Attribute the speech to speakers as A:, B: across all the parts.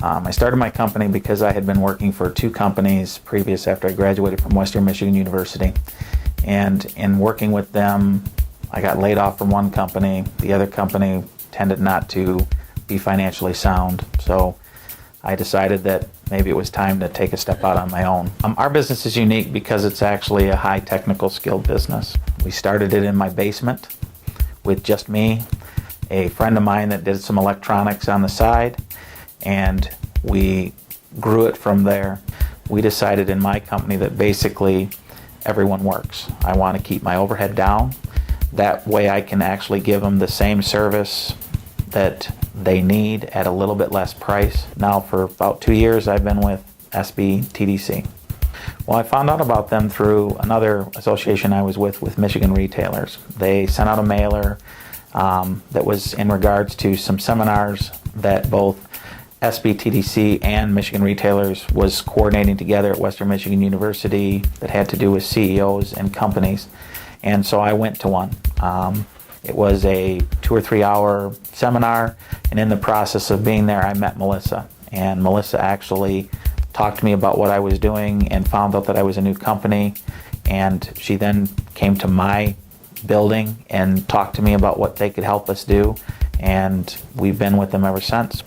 A: I started my company because I had been working for 2 companies previous after I graduated from Western Michigan University. And in working with them, I got laid off from one company. The other company tended not to be financially sound. So I decided that maybe it was time to take a step out on my own. Our business is unique because it's actually a high technical skilled business. We started it in my basement with just me, a friend of mine that did some electronics on the side, and we grew it from there. We decided in my company that basically everyone works. I want to keep my overhead down. That way I can actually give them the same service that they need at a little bit less price. Now for about 2 years I've been with MI-SBTDC. Well, I found out about them through another association I was with Michigan retailers. They sent out a mailer that was in regards to some seminars that both SBTDC and Michigan Retailers was coordinating together at Western Michigan University that had to do with CEOs and companies. And so I went to one. It was a 2 or 3 hour seminar, and in the process of being there I met Melissa. And Melissa actually talked to me about what I was doing and found out that I was a new company, and she then came to my building and talked to me about what they could help us do, and we've been with them ever since.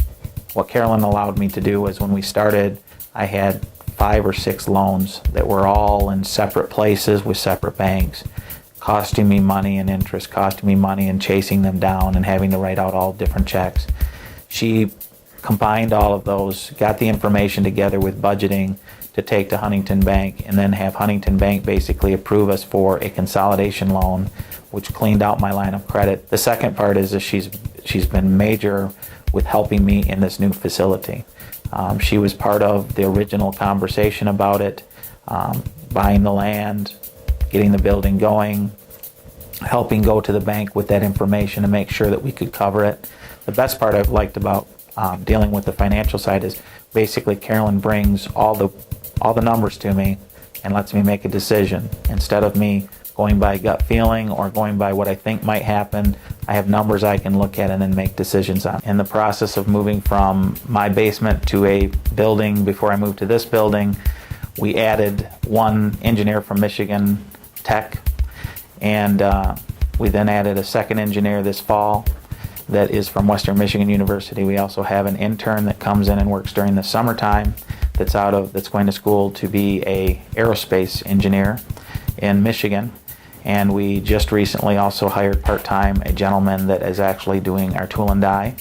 A: What Carolyn allowed me to do was, when we started, I had 5 or 6 loans that were all in separate places with separate banks, costing me money and interest, costing me money and chasing them down and having to write out all different checks. She combined all of those, got the information together with budgeting to take to Huntington Bank, and then have Huntington Bank basically approve us for a consolidation loan, which cleaned out my line of credit. The second part is that she's been major with helping me in this new facility. She was part of the original conversation about it, buying the land, getting the building going, helping go to the bank with that information to make sure that we could cover it. The best part I've liked about dealing with the financial side is basically Carolyn brings all the numbers to me and lets me make a decision. Instead of me going by gut feeling or going by what I think might happen, I have numbers I can look at and then make decisions on. In the process of moving from my basement to a building, before I moved to this building, we added one engineer from Michigan Tech, and we then added a second engineer this fall that is from Western Michigan University. We also have an intern that comes in and works during the summertime that's going to school to be a aerospace engineer in Michigan. And we just recently also hired part-time a gentleman that is actually doing our tool and die.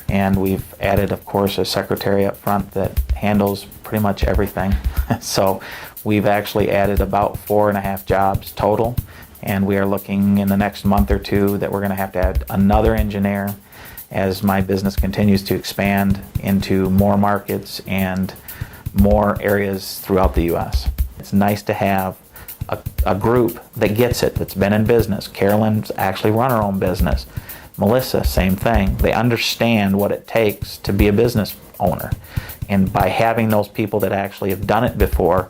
A: And we've added, of course, a secretary up front that handles pretty much everything. So we've actually added about 4.5 jobs total. And we are looking in the next month or 2 that we're going to have to add another engineer as my business continues to expand into more markets and more areas throughout the U.S. It's nice to have a group that gets it, that's been in business. Carolyn's actually run her own business. Melissa, same thing. They understand what it takes to be a business owner. And by having those people that actually have done it before,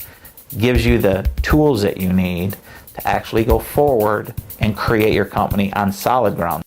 A: gives you the tools that you need to actually go forward and create your company on solid ground.